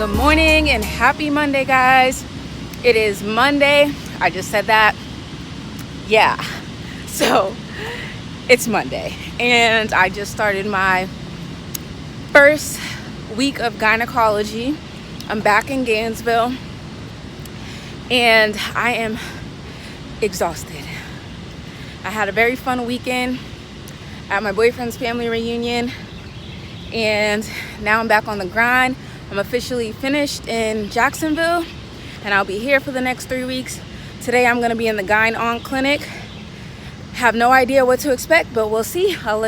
Good morning and happy Monday, guys. It is Monday. I just said that. Yeah. So it's Monday and I just started my first week of gynecology. I'm back in Gainesville and I am exhausted. I had a very fun weekend at my boyfriend's family reunion and now I'm back on the grind. I'm officially finished in Jacksonville and I'll be here for the next 3 weeks. Today I'm gonna be in the Gyne-On clinic. Have no idea what to expect, but we'll see. I'll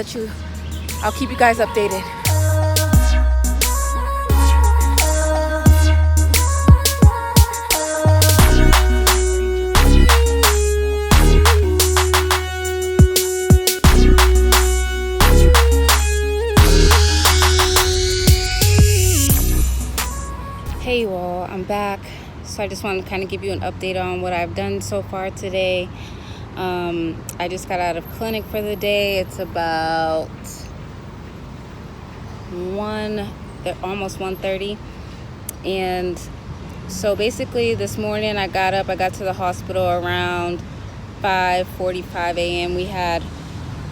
keep you guys updated. Hey you all, I'm back. So I just wanted to kind of give you an update on what I've done so far today. I just got out of clinic for the day. It's about almost 1:30. And so basically this morning I got to the hospital around 5:45 a.m. We had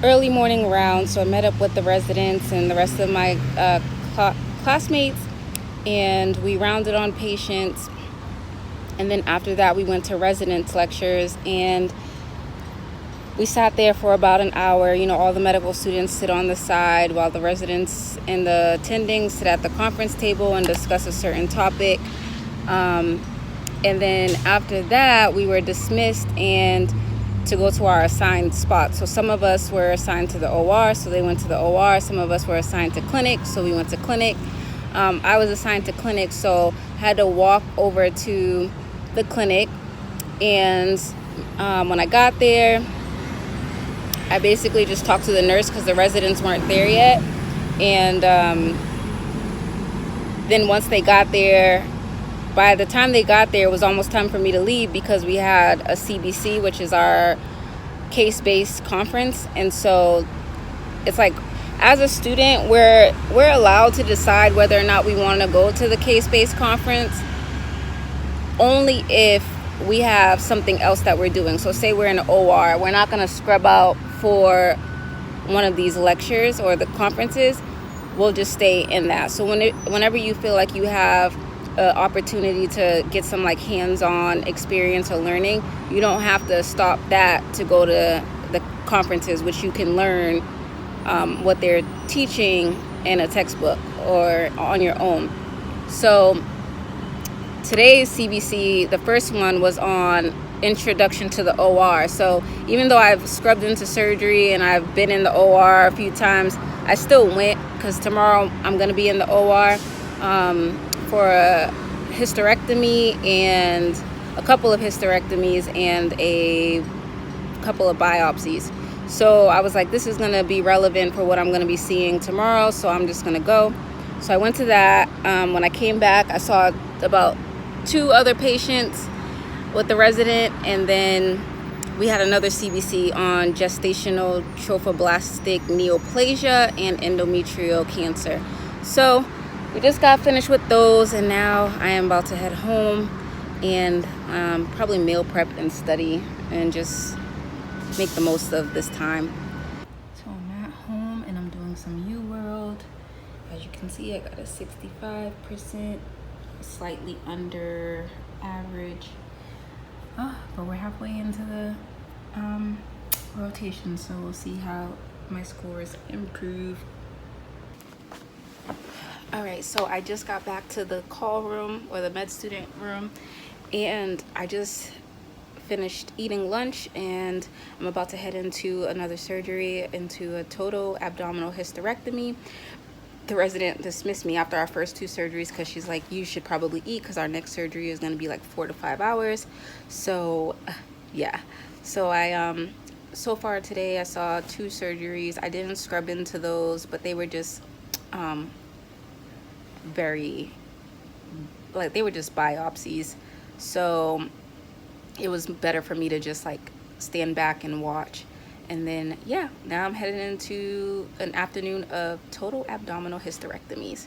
early morning rounds, so I met up with the residents and the rest of my classmates, and we rounded on patients. And then after that we went to residence lectures and we sat there for about an hour. You know, all the medical students sit on the side while the residents and the attendings sit at the conference table and discuss a certain topic. And then after that we were dismissed and to go to our assigned spots. So some of us were assigned to the OR, so they went to the OR. Some of us were assigned to clinic, so we went to clinic. I was assigned to clinic, so I had to walk over to the clinic. And when I got there, I basically just talked to the nurse because the residents weren't there yet. And then once they got there, by the time they got there, it was almost time for me to leave because we had a CBC, which is our case-based conference. And so it's like, as a student, we're allowed to decide whether or not we want to go to the case-based conference only if we have something else that we're doing. So say we're in an OR, we're not going to scrub out for one of these lectures or the conferences. We'll just stay in that. So whenever you feel like you have an opportunity to get some like hands-on experience or learning, you don't have to stop that to go to the conferences, which you can learn what they're teaching in a textbook or on your own. So today's CBC, the first one was on introduction to the OR. So even though I've scrubbed into surgery and I've been in the OR a few times, I still went because tomorrow I'm going to be in the OR for a hysterectomy and a couple of hysterectomies and a couple of biopsies. So I was like, this is going to be relevant for what I'm going to be seeing tomorrow, so I'm just going to go. So I went to that. When I came back, I saw about 2 other patients with the resident, and then we had another CBC on gestational trophoblastic neoplasia and endometrial cancer. So we just got finished with those, and now I am about to head home and probably meal prep and study and just make the most of this time. So I'm at home and I'm doing some U-World. As you can see, I got a 65%, slightly under average. But we're halfway into the rotation, so we'll see how my scores improve. All right, so I just got back to the call room or the med student room, and I just finished eating lunch and I'm about to head into another surgery, into a total abdominal hysterectomy. The resident dismissed me after our first 2 surgeries because she's like, you should probably eat because our next surgery is going to be like 4 to 5 hours. So yeah, so I so far today I saw 2 surgeries. I didn't scrub into those, but they were just they were just biopsies, so it was better for me to just like stand back and watch. And then yeah, now I'm headed into an afternoon of total abdominal hysterectomies.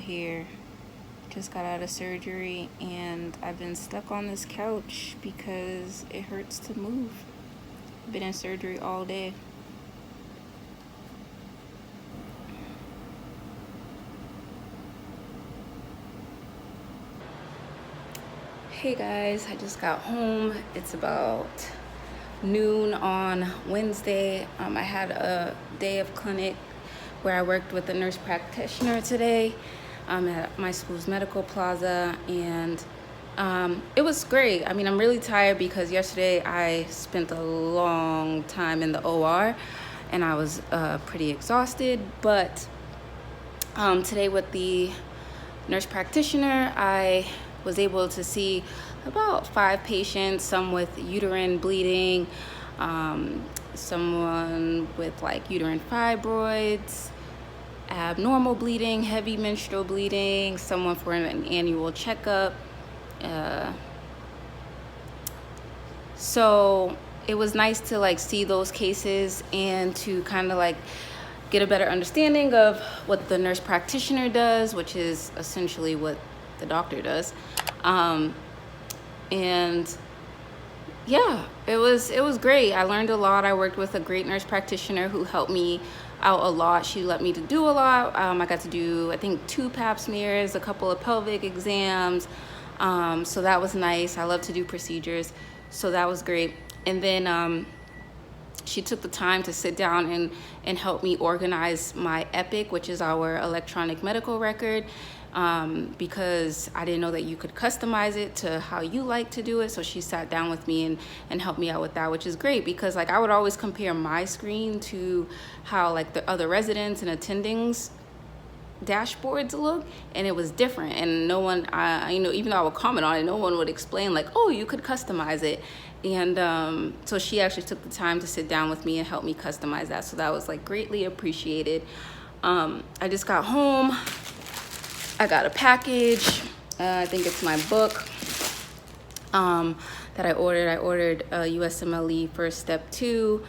here. Just got out of surgery and I've been stuck on this couch because it hurts to move. Been in surgery all day. Hey guys, I just got home. It's about noon on Wednesday. I had a day of clinic where I worked with a nurse practitioner today at my school's medical plaza, and it was great. I mean, I'm really tired because yesterday I spent a long time in the OR and I was pretty exhausted, but today with the nurse practitioner, I was able to see about 5 patients, some with uterine bleeding, someone with like uterine fibroids, abnormal bleeding, heavy menstrual bleeding, someone for an annual checkup. So it was nice to like see those cases and to kind of like get a better understanding of what the nurse practitioner does, which is essentially what the doctor does. And yeah, it was great. I learned a lot. I worked with a great nurse practitioner who helped me out a lot. She let me to do a lot. I got to do, I think, 2 pap smears, a couple of pelvic exams. So that was nice. I love to do procedures, so that was great. And then she took the time to sit down and help me organize my Epic, which is our electronic medical record, because I didn't know that you could customize it to how you like to do it. So she sat down with me and helped me out with that, which is great because like I would always compare my screen to how like the other residents and attendings dashboards look, and it was different, and no one, even though I would comment on it, no one would explain like, oh, you could customize it. And so she actually took the time to sit down with me and help me customize that, so that was like greatly appreciated. I just got home. I got a package. I think it's my book that I ordered. I ordered USMLE First Step 2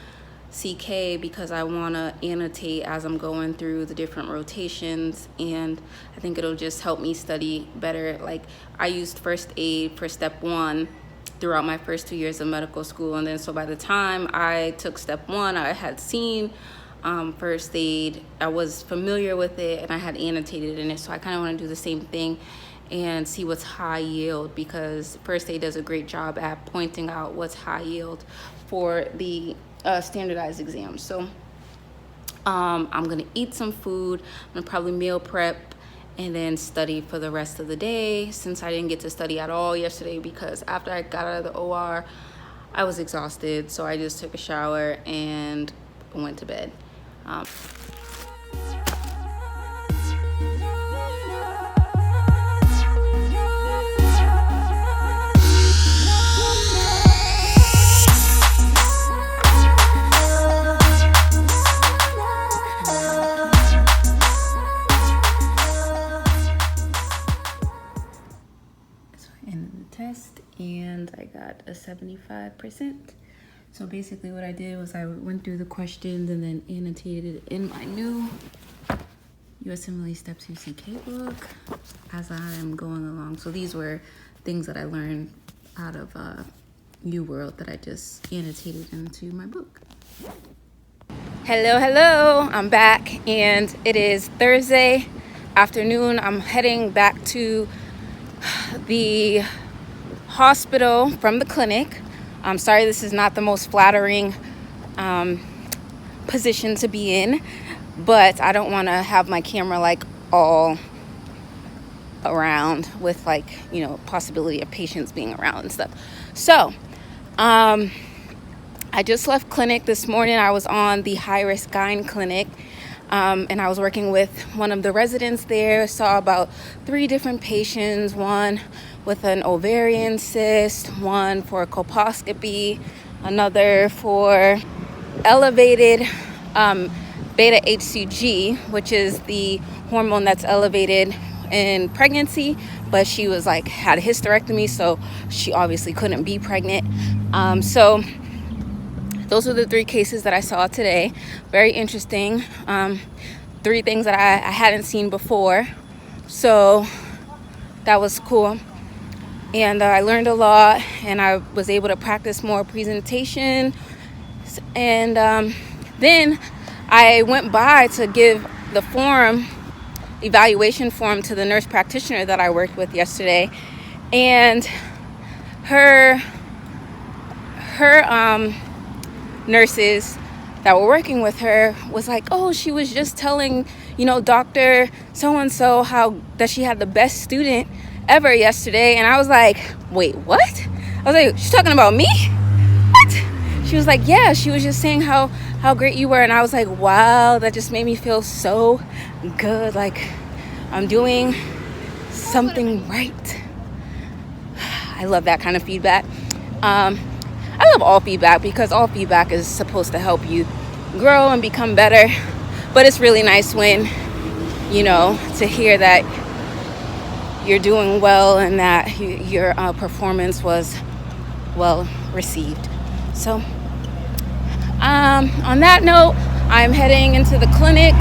CK because I want to annotate as I'm going through the different rotations, and I think it'll just help me study better. Like I used first aid for step 1 throughout my first 2 years of medical school, and then so by the time I took step 1, I had seen first aid, I was familiar with it, and I had annotated in it. So I kind of want to do the same thing and see what's high yield, because first aid does a great job at pointing out what's high yield for the standardized exams. So I'm gonna eat some food. I'm gonna probably meal prep and then study for the rest of the day, since I didn't get to study at all yesterday because after I got out of the OR I was exhausted. So I just took a shower and went to bed. Test, and I got a 75%. So basically what I did was I went through the questions and then annotated in my new USMLE Step 2 CK book as I am going along. So these were things that I learned out of UWorld that I just annotated into my book. Hello, I'm back, and it is Thursday afternoon. I'm heading back to the hospital from the clinic. I'm sorry this is not the most flattering position to be in, but I don't want to have my camera like all around with like, possibility of patients being around and stuff. So I just left clinic this morning. I was on the high-risk GYN clinic, and I was working with one of the residents there. Saw about 3 different patients, one with an ovarian cyst, one for a colposcopy, another for elevated beta HCG, which is the hormone that's elevated in pregnancy, but she was like had a hysterectomy, so she obviously couldn't be pregnant. So those are the 3 cases that I saw today. Very interesting. 3 things that I hadn't seen before. So that was cool. And I learned a lot, and I was able to practice more presentation. And then I went by to give the evaluation form to the nurse practitioner that I worked with yesterday. And her nurses that were working with her was like, oh, she was just telling, Dr. So-and-so that she had the best student ever yesterday. And I was like, wait, what? I was like, she's talking about me? What? She was like, yeah, she was just saying how great you were. And I was like, wow, that just made me feel so good. Like I'm doing something right. I love that kind of feedback. I love all feedback because all feedback is supposed to help you grow and become better. But it's really nice when, to hear that you're doing well and that your performance was well received. So on that note, I'm heading into the clinic,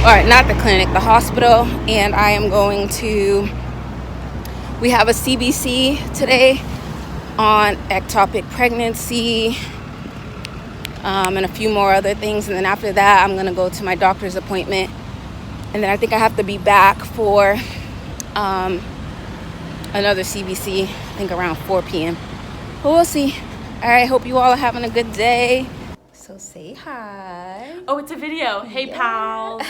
or not the clinic, the hospital, and I am going to, we have a CBC today on ectopic pregnancy, and a few more other things. And then after that, I'm going to go to my doctor's appointment. And then I think I have to be back for another CBC, I think around 4 p.m. But we'll see. All right, hope you all are having a good day. So say hi. Oh, it's a video. Hey, Yeah. pals.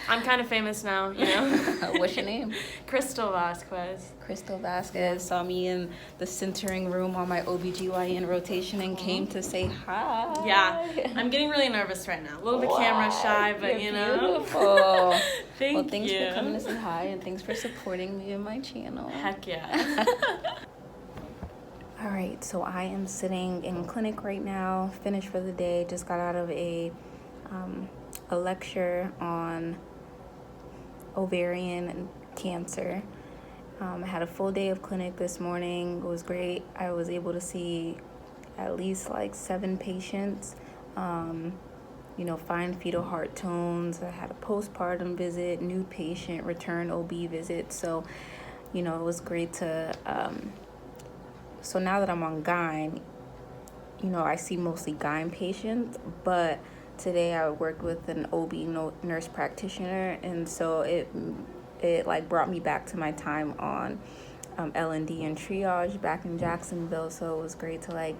I'm kind of famous now, What's your name? Crystal Vasquez. Crystal Vasquez saw me in the centering room on my OBGYN rotation and came to say hi. Yeah, I'm getting really nervous right now. A little bit camera shy, but Beautiful. Thank well, thanks you. for coming to say hi, and thanks for supporting me in my channel. Heck yeah. All right, so I am sitting in clinic right now, finished for the day. Just got out of a lecture on ovarian cancer. I had a full day of clinic this morning. It was great. I was able to see at least like 7 patients, fine fetal heart tones. I had a postpartum visit, new patient, return OB visit. So, it was great to, so now that I'm on GYN, I see mostly GYN patients, but today I worked with an OB nurse practitioner, and so it like brought me back to my time on L&D and triage back in Jacksonville. So it was great to like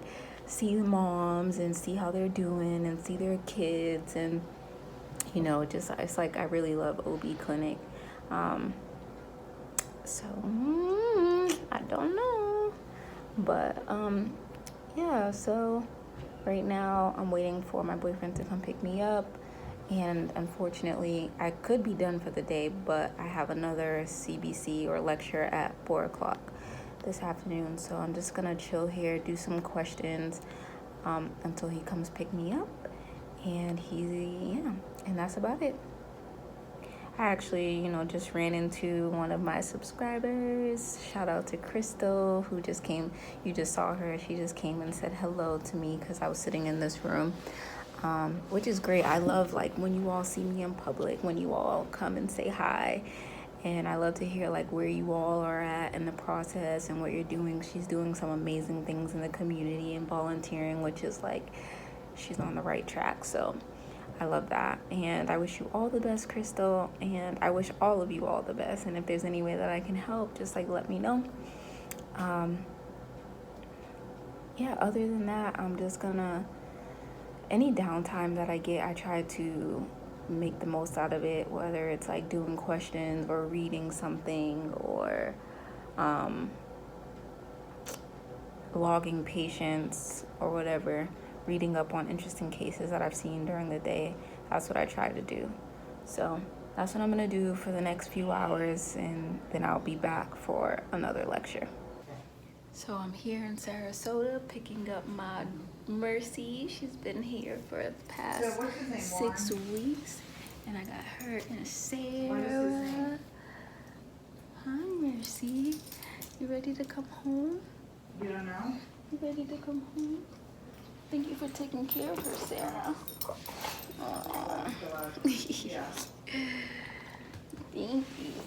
see the moms and see how they're doing and see their kids, and it's like I really love OB clinic. So I don't know, but yeah, so right now I'm waiting for my boyfriend to come pick me up, and unfortunately I could be done for the day, but I have another CBC or lecture at 4 o'clock this afternoon. So I'm just gonna chill here, do some questions until he comes pick me up, and and that's about it. I actually, just ran into one of my subscribers. Shout out to Crystal, who just came. You just saw her. She just came and said hello to me because I was sitting in this room, which is great. I love, like, when you all see me in public, when you all come and say hi. And I love to hear, like, where you all are at in the process and what you're doing. She's doing some amazing things in the community and volunteering, which is, like, she's on the right track. So I love that, and I wish you all the best, Crystal, and I wish all of you all the best. And if there's any way that I can help, just like let me know. Yeah, other than that, I'm just gonna, any downtime that I get, I try to make the most out of it, whether it's like doing questions or reading something or logging patients or whatever, reading up on interesting cases that I've seen during the day. That's what I try to do. So that's what I'm gonna do for the next few hours, and then I'll be back for another lecture. So I'm here in Sarasota picking up my Mercy. She's been here for the past 6 weeks, and I got her and Sarah. Hi, Mercy. You ready to come home? You don't know? You ready to come home? Thank you for taking care of her, Sarah. Yeah. Thank you.